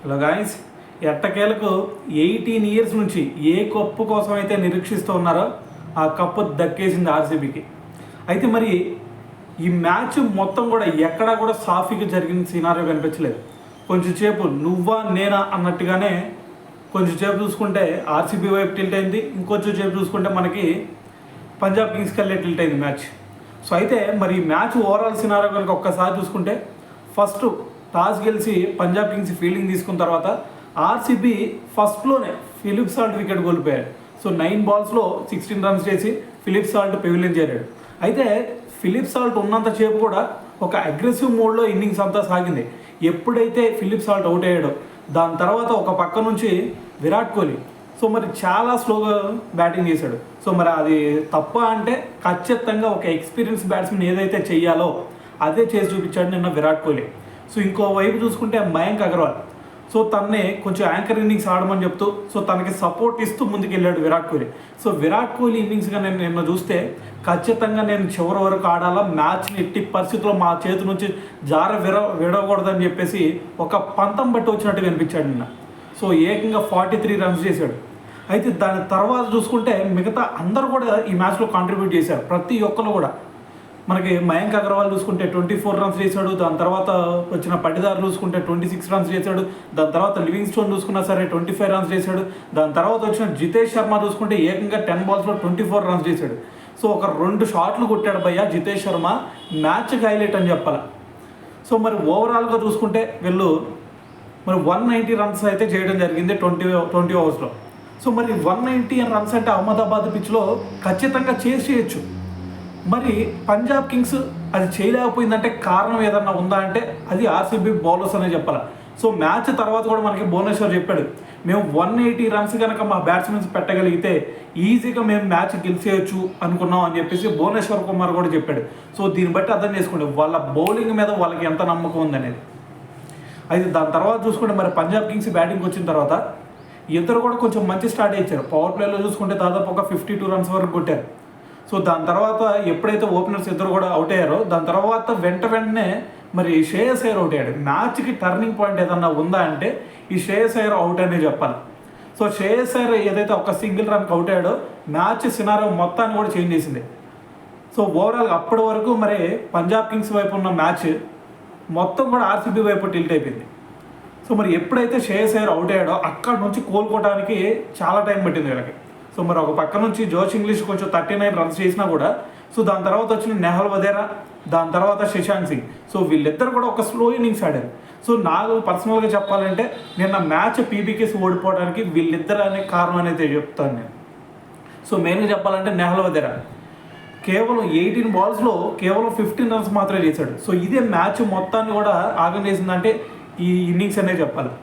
Hello guys, ఎట్టకేలకు 18 years నుంచి ఏ cup కోసం అయితే నిరీక్షిస్తూ ఉన్నారో ఆ కప్పు దక్కేసింది ఆర్సీబీకి. అయితే మరి ఈ మ్యాచ్ మొత్తం కూడా ఎక్కడా కూడా సాఫీగా జరిగిన సినారియో కనిపించలేదు. కొంచెంసేపు నువ్వా నేనా అన్నట్టుగానే కొంచెంసేపు చూసుకుంటే ఆర్సీబీ వైపు టిల్ట్ అయింది, ఇంకొంచెం సేపు చూసుకుంటే మనకి పంజాబ్ కింగ్స్కి వెళ్ళే టిల్ట్ అయింది మ్యాచ్. సో అయితే మరి ఈ మ్యాచ్ ఓవరాల్ సినారియో కనుక ఒక్కసారి చూసుకుంటే ఫస్ట్ టాస్ గెలిచి పంజాబ్ కింగ్స్ ఫీల్డింగ్ తీసుకున్న తర్వాత ఆర్సీబీ ఫస్ట్లోనే ఫిలిప్ సాల్ట్ వికెట్ కోల్పోయాడు. సో 9 బాల్స్లో 16 రన్స్ చేసి ఫిలిప్ సాల్ట్ పెవిలియన్ చేరాడు. అయితే ఫిలిప్ సాల్ట్ ఉన్నంతసేపు కూడా ఒక అగ్రెసివ్ మోడ్లో ఇన్నింగ్స్ అంతా సాగింది. ఎప్పుడైతే ఫిలిప్ సాల్ట్ అవుట్ అయ్యాడో దాని తర్వాత ఒక పక్క నుంచి విరాట్ కోహ్లీ సో మరి చాలా స్లోగా బ్యాటింగ్ చేశాడు. సో మరి అది తప్ప అంటే ఖచ్చితంగా ఒక ఎక్స్పీరియన్స్ బ్యాట్స్మెన్ ఏదైతే చెయ్యాలో అదే చేసి చూపించాడు నిన్న విరాట్ కోహ్లీ. సో ఇంకోవైపు చూసుకుంటే మయాంక్ అగర్వాల్ సో తన్నే కొంచెం యాంకర్ ఇన్నింగ్స్ ఆడమని చెప్తూ సో తనకి సపోర్ట్ ఇస్తూ ముందుకెళ్ళాడు విరాట్ కోహ్లీ. సో విరాట్ కోహ్లీ ఇన్నింగ్స్గా నేను నిన్న చూస్తే ఖచ్చితంగా నేను చివరి వరకు ఆడాలా, మ్యాచ్ని ఎట్టి పరిస్థితుల్లో మా చేతి నుంచి విడవకూడదని చెప్పేసి ఒక పంతం బట్టి వచ్చినట్టు కనిపించాడు నిన్న. సో ఏకంగా 43 రన్స్ చేశాడు. అయితే దాని తర్వాత చూసుకుంటే మిగతా అందరూ కూడా ఈ మ్యాచ్లో కాంట్రిబ్యూట్ చేశారు. ప్రతి ఒక్కరు కూడా మనకి మయాంక్ అగర్వాల్ చూసుకుంటే 24 రన్స్ చేశాడు. దాని తర్వాత వచ్చిన పటిదార్ చూసుకుంటే 26 రన్స్ చేశాడు. దాని తర్వాత లివింగ్ స్టోన్ చూసుకున్నా సరే 25 రన్స్ చేశాడు. దాని తర్వాత వచ్చిన జితేష్ శర్మ చూసుకుంటే ఏకంగా 10 బాల్స్లో 24 రన్స్ చేశాడు. సో ఒక 2 షాట్లు కొట్టాడు భయ్య జితేష్ శర్మ, మ్యాచ్కి హైలైట్ అని చెప్పాలి. సో మరి ఓవరాల్గా చూసుకుంటే వీళ్ళు మరి 190 రన్స్ అయితే చేయడం జరిగింది 20 ఓవర్స్లో. సో మరి 190 రన్స్ అంటే అహ్మదాబాద్ పిచ్లో ఖచ్చితంగా చేయొచ్చు. మరి పంజాబ్ కింగ్స్ అది చేయలేకపోయిందంటే కారణం ఏదన్నా ఉందా అంటే అది ఆర్సీబీ బౌలర్స్ అనే చెప్పాలి. సో మ్యాచ్ తర్వాత కూడా మనకి భువనేశ్వర్ చెప్పాడు, మేము 180 రన్స్ కనుక మా బ్యాట్స్మెన్స్ పెట్టగలిగితే ఈజీగా మేము మ్యాచ్ గెలిచేయచ్చు అనుకున్నాం అని చెప్పేసి భువనేశ్వర్ కుమార్ కూడా చెప్పాడు. సో దీన్ని బట్టి అర్థం చేసుకోండి వాళ్ళ బౌలింగ్ మీద వాళ్ళకి ఎంత నమ్మకం ఉందనేది. అయితే దాని తర్వాత చూసుకుంటే మరి పంజాబ్ కింగ్స్ బ్యాటింగ్ వచ్చిన తర్వాత ఇద్దరు కూడా కొంచెం మంచి స్టార్ట్ ఇచ్చారు. పవర్ ప్లేలో చూసుకుంటే దాదాపు ఒక 52 రన్స్ వరకు కొట్టారు. సో దాని తర్వాత ఎప్పుడైతే ఓపెనర్స్ ఇద్దరు కూడా అవుట్ అయ్యారో దాని తర్వాత వెంటనే మరి శ్రేయస్ అయ్యర్ అవుట్ అయ్యాడు. మ్యాచ్కి టర్నింగ్ పాయింట్ ఏదన్నా ఉందా అంటే ఈ శ్రేయస్ అయ్యర్ అవుట్ అనే చెప్పాలి. సో శ్రేయస్ అయ్యర్ ఏదైతే ఒక సింగిల్ రన్కి అవుట్ అయ్యాడో మ్యాచ్ సినారియో మొత్తాన్ని కూడా చేంజ్ చేసింది. సో ఓవరాల్ అప్పటి వరకు మరి పంజాబ్ కింగ్స్ వైపు ఉన్న మ్యాచ్ మొత్తం కూడా ఆర్సీబీ వైపు టిల్ట్ అయిపోయింది. సో మరి ఎప్పుడైతే శ్రేయస్ అయ్యర్ అవుట్ అయ్యాడో అక్కడ నుంచి కోలుకోవడానికి చాలా టైం పట్టింది వీళ్ళకి. సో మరి ఒక పక్క నుంచి జోష్ ఇంగ్లీష్ కొంచెం 39 రన్స్ చేసినా కూడా సో దాని తర్వాత వచ్చిన నెహల్ వదేరా, దాని తర్వాత శశాంక్ సింగ్, సో వీళ్ళిద్దరు కూడా ఒక స్లో ఇన్నింగ్స్ ఆడారు. సో నాకు పర్సనల్గా చెప్పాలంటే నిన్న మ్యాచ్ పీబీకేస్ ఓడిపోవడానికి వీళ్ళిద్దరు అనే కారణం అనేది చెప్తాను నేను. సో మెయిన్గా చెప్పాలంటే నెహల్ వదేరా కేవలం 18 బాల్స్లో కేవలం 15 రన్స్ మాత్రమే చేశాడు. సో ఇదే మ్యాచ్ మొత్తాన్ని కూడా ఆగం చేసిందంటే ఈ ఇన్నింగ్స్ అనే చెప్పాలి.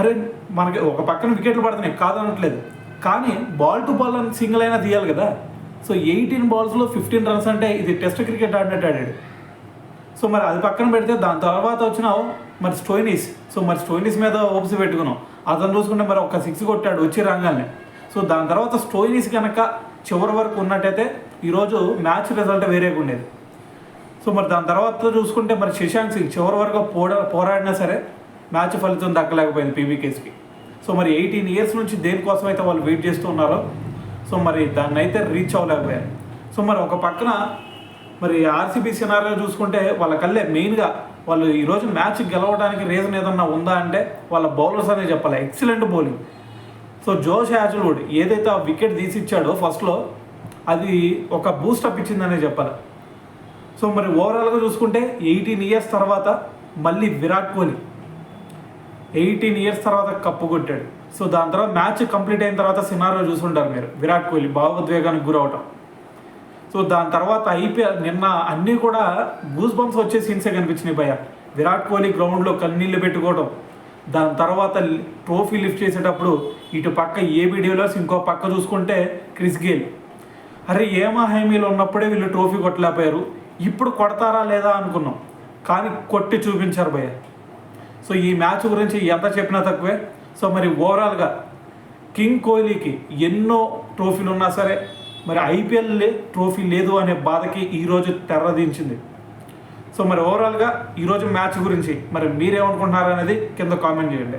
అరే మనకి ఒక పక్కన వికెట్లు పడుతున్నాయి కాదనట్లేదు, కానీ బాల్ టు బాల్ అని సింగిల్ అయినా తీయాలి కదా. సో 18 బాల్స్లో 15 రన్స్ అంటే ఇది టెస్ట్ క్రికెట్ ఆడినట్టు ఆడాడు. సో మరి అది పక్కన పెడితే దాని తర్వాత వచ్చిన మరి స్టోయినిస్, సో మరి స్టోయినిస్ మీద ఓప్స్ పెట్టుకున్నాం. అతను చూసుకుంటే మరి ఒక 6 కొట్టాడు వచ్చి రంగాల్ని. సో దాని తర్వాత స్టోయినిస్ కనుక చివరి వరకు ఉన్నట్టయితే ఈరోజు మ్యాచ్ రిజల్ట్ వేరేగా ఉండేది. సో మరి దాని తర్వాత చూసుకుంటే మరి శశాంక్ సింగ్ చివరి వరకు పోరాడినా సరే మ్యాచ్ ఫలితం దక్కలేకపోయింది పీబీకేస్కి. సో మరి 18 ఇయర్స్ నుంచి దేనికోసం అయితే వాళ్ళు వెయిట్ చేస్తూ ఉన్నారో సో మరి దాన్ని అయితే రీచ్ అవ్వలేకపోయారు. సో మరి ఒక పక్కన మరి ఆర్సీబీ సినారియో చూసుకుంటే వాళ్ళకల్లే మెయిన్గా వాళ్ళు ఈరోజు మ్యాచ్ గెలవడానికి రీజన్ ఏదన్నా ఉందా అంటే వాళ్ళ బౌలర్స్ అనే చెప్పాలి. Excellent bowling. సో జోష్ హ్యాజల్వుడ్ ఏదైతే ఆ వికెట్ తీసిచ్చాడో ఫస్ట్లో అది ఒక బూస్టప్ ఇచ్చిందనే చెప్పాలి. సో మరి ఓవరాల్గా చూసుకుంటే 18 ఇయర్స్ తర్వాత మళ్ళీ విరాట్ కోహ్లీ 18 ఇయర్స్ తర్వాత కప్పు కొట్టాడు. సో దాని తర్వాత మ్యాచ్ కంప్లీట్ అయిన తర్వాత సినారియో చూసుంటారు మీరు, విరాట్ కోహ్లీ భావోద్వేగానికి గురవటం. సో దాని తర్వాత ఐపీఎల్ నిన్న అన్నీ కూడా గూస్ బంప్స్ వచ్చే సీన్సే కనిపించినాయి భయ్య. విరాట్ కోహ్లీ గ్రౌండ్లో కన్నీళ్ళు పెట్టుకోవడం, దాని తర్వాత ట్రోఫీ లిఫ్ట్ చేసేటప్పుడు ఇటు పక్క ఏబీ డివిలియర్స్, ఇంకో పక్క చూసుకుంటే క్రిస్ గేల్. అరే ఏమా హైమీలో ఉన్నప్పుడే వీళ్ళు ట్రోఫీ కొట్టలేకపోయారు, ఇప్పుడు కొడతారా లేదా అనుకున్నాం, కానీ కొట్టి చూపించారు భయ్య. సో ఈ మ్యాచ్ గురించి ఎంత చెప్పినా తక్కువే. సో మరి ఓవరాల్గా కింగ్ కోహ్లీకి ఎన్నో ట్రోఫీలు ఉన్నా సరే మరి ఐపీఎల్ ట్రోఫీ లేదు అనే బాధకి ఈరోజు తెరదించింది. సో సో మరి ఓవరాల్గా ఈరోజు మ్యాచ్ గురించి మరి మీరేమనుకుంటున్నారు అనేది కింద కామెంట్ చేయండి.